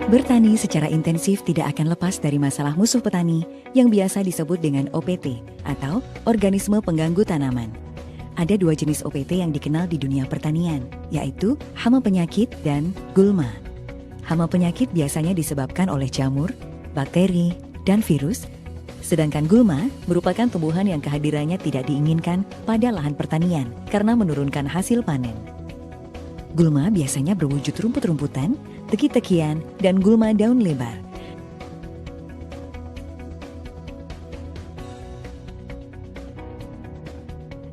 Bertani secara intensif tidak akan lepas dari masalah musuh petani yang biasa disebut dengan OPT atau organisme pengganggu tanaman. Ada dua jenis OPT yang dikenal di dunia pertanian, yaitu hama penyakit dan gulma. Hama penyakit biasanya disebabkan oleh jamur, bakteri, dan virus, sedangkan gulma merupakan tumbuhan yang kehadirannya tidak diinginkan pada lahan pertanian karena menurunkan hasil panen. Gulma biasanya berwujud rumput-rumputan, teki-tekian, dan gulma daun lebar.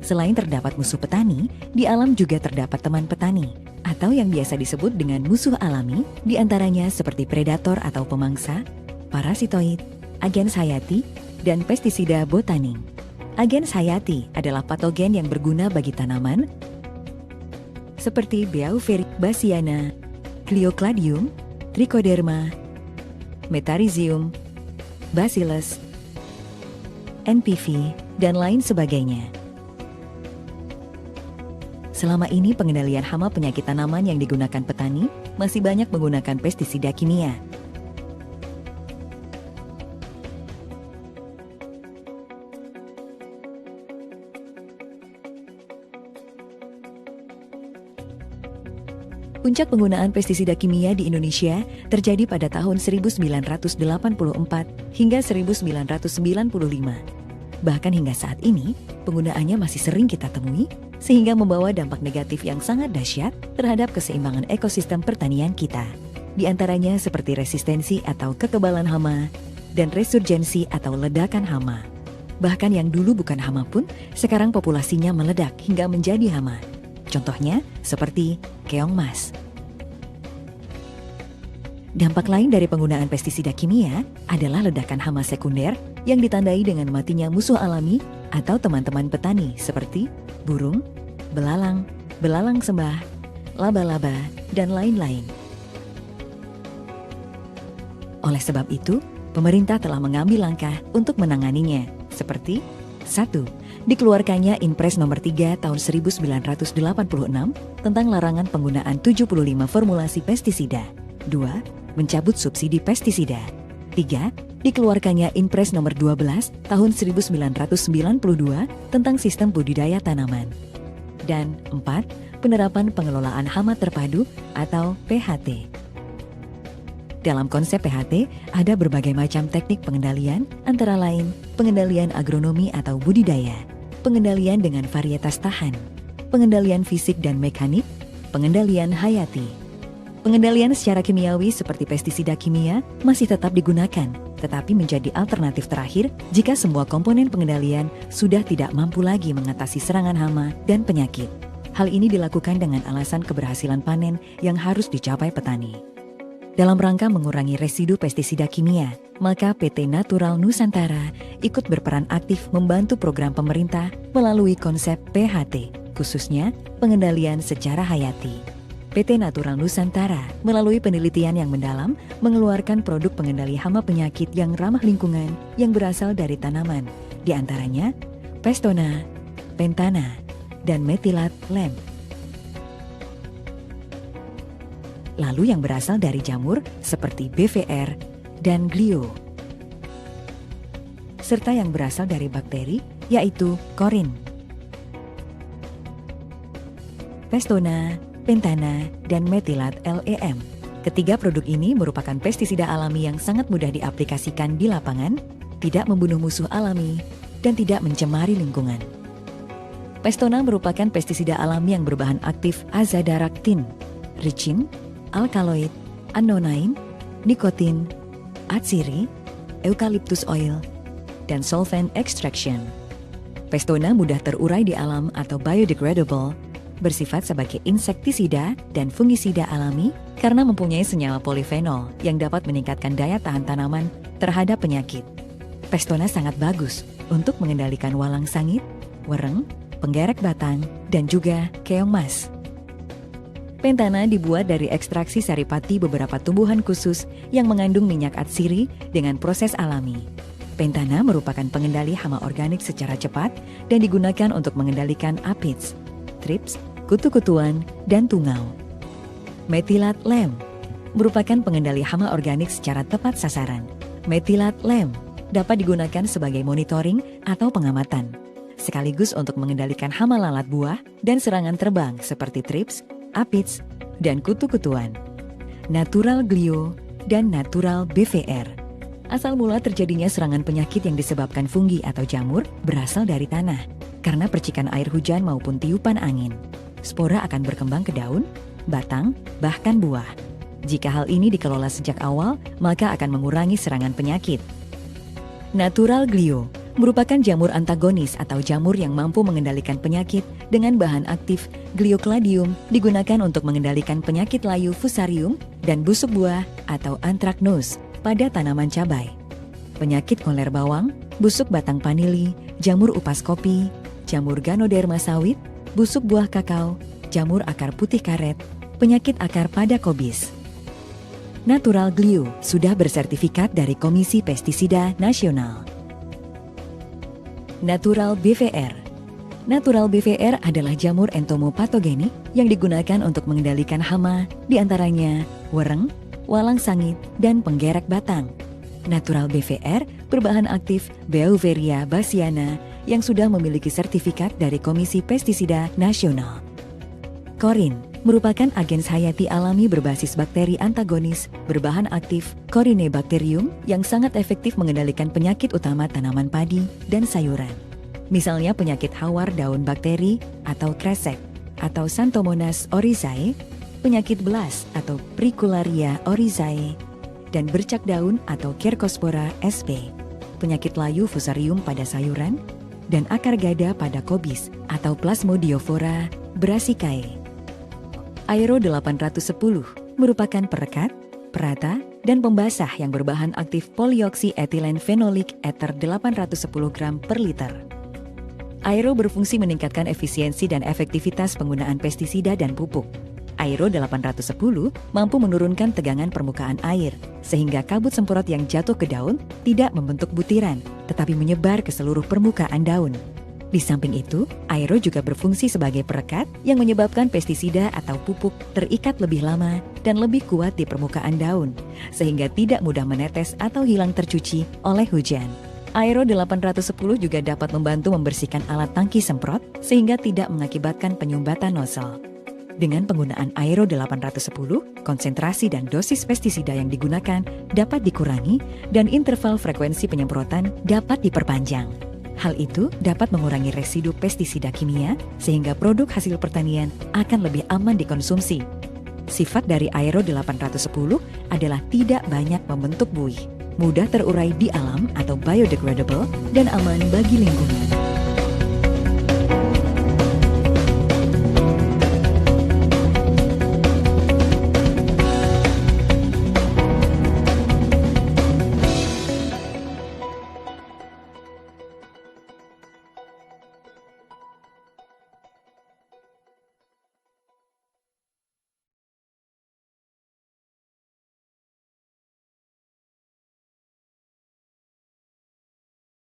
Selain terdapat musuh petani, di alam juga terdapat teman petani, atau yang biasa disebut dengan musuh alami, diantaranya seperti predator atau pemangsa, parasitoid, agens hayati, dan pestisida botaning. Agens hayati adalah patogen yang berguna bagi tanaman, seperti Beauveria, Cleocladium, Trichoderma, Metarhizium, Bacillus, NPV, dan lain sebagainya. Selama ini pengendalian hama penyakit tanaman yang digunakan petani masih banyak menggunakan pestisida kimia. Puncak penggunaan pestisida kimia di Indonesia terjadi pada tahun 1984 hingga 1995. Bahkan hingga saat ini, penggunaannya masih sering kita temui, sehingga membawa dampak negatif yang sangat dahsyat terhadap keseimbangan ekosistem pertanian kita. Di antaranya seperti resistensi atau kekebalan hama, dan resurgensi atau ledakan hama. Bahkan yang dulu bukan hama pun, sekarang populasinya meledak hingga menjadi hama. Contohnya seperti keong mas. Dampak lain dari penggunaan pestisida kimia adalah ledakan hama sekunder yang ditandai dengan matinya musuh alami atau teman-teman petani seperti burung, belalang, belalang sembah, laba-laba, dan lain-lain. Oleh sebab itu, pemerintah telah mengambil langkah untuk menanganinya, seperti 1. Dikeluarkannya Inpres nomor 3 tahun 1986 tentang larangan penggunaan 75 formulasi pestisida. 2. Mencabut subsidi pestisida. 3. Dikeluarkannya Inpres nomor 12 tahun 1992 tentang sistem budidaya tanaman. Dan 4. Penerapan pengelolaan hama terpadu atau PHT. Dalam konsep PHT, ada berbagai macam teknik pengendalian, antara lain pengendalian agronomi atau budidaya, pengendalian dengan varietas tahan, pengendalian fisik dan mekanik, pengendalian hayati. Pengendalian secara kimiawi seperti pestisida kimia masih tetap digunakan, tetapi menjadi alternatif terakhir jika semua komponen pengendalian sudah tidak mampu lagi mengatasi serangan hama dan penyakit. Hal ini dilakukan dengan alasan keberhasilan panen yang harus dicapai petani. Dalam rangka mengurangi residu pestisida kimia, maka PT Natural Nusantara ikut berperan aktif membantu program pemerintah melalui konsep PHT, khususnya pengendalian secara hayati. PT Natural Nusantara melalui penelitian yang mendalam mengeluarkan produk pengendali hama penyakit yang ramah lingkungan yang berasal dari tanaman, di antaranya Pestona, Pentana, dan Methylat Lem. Lalu yang berasal dari jamur seperti BVR dan Glio. Serta yang berasal dari bakteri yaitu Korin. Pestona, Pentana, dan Methylat LEM. Ketiga produk ini merupakan pestisida alami yang sangat mudah diaplikasikan di lapangan, tidak membunuh musuh alami, dan tidak mencemari lingkungan. Pestona merupakan pestisida alami yang berbahan aktif azadirachtin, ricin, alkaloid, annonine, nikotin, atsiri, eucalyptus oil, dan solvent extraction. Pestona mudah terurai di alam atau biodegradable, bersifat sebagai insektisida dan fungisida alami karena mempunyai senyawa polifenol yang dapat meningkatkan daya tahan tanaman terhadap penyakit. Pestona sangat bagus untuk mengendalikan walang sangit, wereng, penggerek batang, dan juga keong mas. Pentana dibuat dari ekstraksi saripati beberapa tumbuhan khusus yang mengandung minyak atsiri dengan proses alami. Pentana merupakan pengendali hama organik secara cepat dan digunakan untuk mengendalikan aphids, thrips, kutu-kutuan, dan tungau. Methylat lem merupakan pengendali hama organik secara tepat sasaran. Methylat lem dapat digunakan sebagai monitoring atau pengamatan, sekaligus untuk mengendalikan hama lalat buah dan serangan terbang seperti thrips, aphids, dan kutu-kutuan. Natural glio dan natural BVR. Asal mula terjadinya serangan penyakit yang disebabkan fungi atau jamur berasal dari tanah, karena percikan air hujan maupun tiupan angin. Spora akan berkembang ke daun, batang, bahkan buah. Jika hal ini dikelola sejak awal, maka akan mengurangi serangan penyakit. Natural glio merupakan jamur antagonis atau jamur yang mampu mengendalikan penyakit dengan bahan aktif Gliocladium, digunakan untuk mengendalikan penyakit layu fusarium dan busuk buah atau anthracnose pada tanaman cabai. Penyakit koler bawang, busuk batang vanili, jamur upas kopi, jamur Ganoderma sawit, busuk buah kakao, jamur akar putih karet, penyakit akar pada kobis. Natural glio sudah bersertifikat dari Komisi Pestisida Nasional. Natural BVR. Natural BVR adalah jamur entomopatogenik yang digunakan untuk mengendalikan hama, diantaranya wereng, walang sangit, dan penggerek batang. Natural BVR berbahan aktif Beauveria bassiana yang sudah memiliki sertifikat dari Komisi Pestisida Nasional. Korin merupakan agens hayati alami berbasis bakteri antagonis berbahan aktif Corynebacterium yang sangat efektif mengendalikan penyakit utama tanaman padi dan sayuran. Misalnya penyakit hawar daun bakteri atau kresek atau Xanthomonas oryzae, penyakit belas atau Pricularia oryzae, dan bercak daun atau Cercospora sp, penyakit layu fusarium pada sayuran, dan akar gada pada kobis atau Plasmodiofora brassicae. Aero 810 merupakan perekat, perata, dan pembasah yang berbahan aktif polioksietilen fenolik ether 810 gram per liter. Aero berfungsi meningkatkan efisiensi dan efektivitas penggunaan pestisida dan pupuk. Aero 810 mampu menurunkan tegangan permukaan air, sehingga kabut semprot yang jatuh ke daun tidak membentuk butiran, tetapi menyebar ke seluruh permukaan daun. Di samping itu, aero juga berfungsi sebagai perekat yang menyebabkan pestisida atau pupuk terikat lebih lama dan lebih kuat di permukaan daun, sehingga tidak mudah menetes atau hilang tercuci oleh hujan. Aero 810 juga dapat membantu membersihkan alat tangki semprot sehingga tidak mengakibatkan penyumbatan nozzle. Dengan penggunaan Aero 810, konsentrasi dan dosis pestisida yang digunakan dapat dikurangi dan interval frekuensi penyemprotan dapat diperpanjang. Hal itu dapat mengurangi residu pestisida kimia sehingga produk hasil pertanian akan lebih aman dikonsumsi. Sifat dari Aero 810 adalah tidak banyak membentuk buih, mudah terurai di alam atau biodegradable, dan aman bagi lingkungan.